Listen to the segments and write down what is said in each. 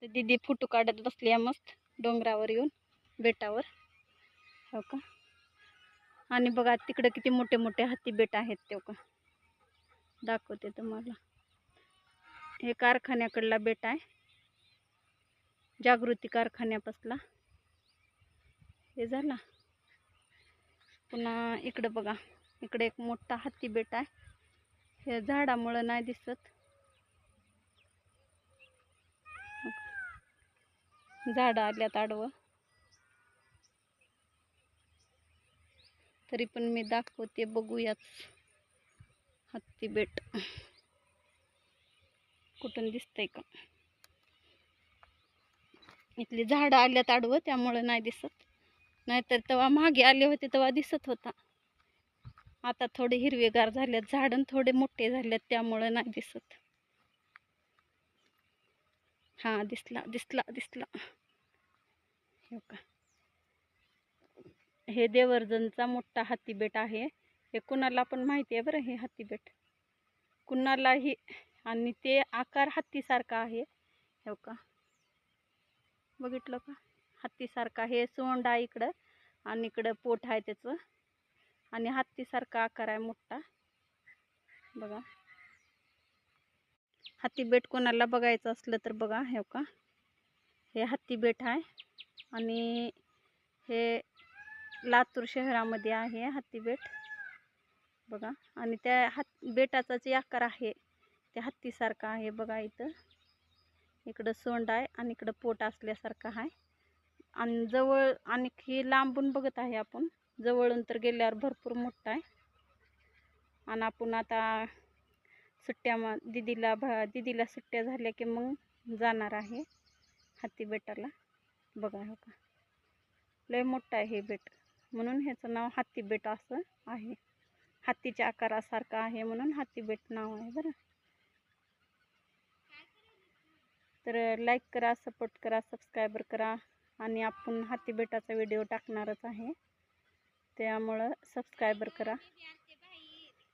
तर दीदी फोटो काढत बसली आहे मस्त डोंगरावर येऊन बेटावर. हो का. आणि बघा तिकडे किती मोठे मोठे हत्ती बेट आहेत ते का दाखवते तुम्हाला. हे कारखान्याकडला बेट आहे, जागृती कारखान्यापासला हे झाला. पुन्हा इकडे बघा, इकडे एक मोठा हत्ती बेट आहे. हे झाडामुळे नाही दिसत, झाड आल्यात आडवं, तरी पण मी दाखवते. बघूयाच हत्ती बेट कुठून दिसतंय का. इथली झाड आल्यात आडवं त्यामुळे नाही दिसत, नाहीतर तेव्हा मागे आले होते तेव्हा दिसत होता. आता थोडे हिरवेगार झालेत झाड, थोडे मोठे झालेत त्यामुळे नाही दिसत. हा दिसला दिसला दिसला. हो का. हे देवर्जनचा मोठा हत्ती बेट आहे. हे कुणाला पण माहिती आहे बरं, हे हत्ती बेट कुणालाही. आणि ते आकार हत्तीसारखा आहे. हो का, बघितलं का, हत्तीसारखा. हे सोंड आहे इकडं आणि इकडं पोट आहे त्याचं, आणि हत्तीसारखा आकार आहे मोठा. बघा, हत्ती बेट कोणाला बघायचं असलं तर बघा. हो का, हे हत्ती बेट आहे आणि हे लातूर शहरामध्ये आहे हत्ती बेट. बघा, आणि त्या बेटाचा जे आकार आहे ते हत्तीसारखा आहे. बघा इथं इकडं सोंड आहे आणि इकडं पोट असल्यासारखं आहे. आणि जवळ आणि हे लांबून बघत आहे आपण, जवळून तर गेल्यावर भरपूर मोठा आहे. आणि आपण आता सुट्ट्या दीदीला सुट्ट्या झाल्या की मग जाणार आहे हत्ती बेटाला. बघा हो का, लय मोठा आहे हे बेट, म्हणून ह्याचं नाव हत्ती बेट असं आहे. हत्तीच्या आकारासारखं आहे म्हणून हत्ती बेट नाव आहे बरं. तर लाईक करा, सपोर्ट करा, सबस्क्रायबर करा. आणि आपण हत्ती बेटाचा व्हिडिओ टाकणारच आहे, त्यामुळं सबस्क्रायबर करा,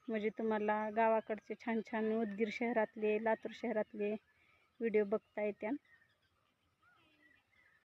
म्हणजे तुम्हाला गावाकडचे छान छान उदगीर शहरातले, लातूर शहरातले व्हिडिओ बघता येतील.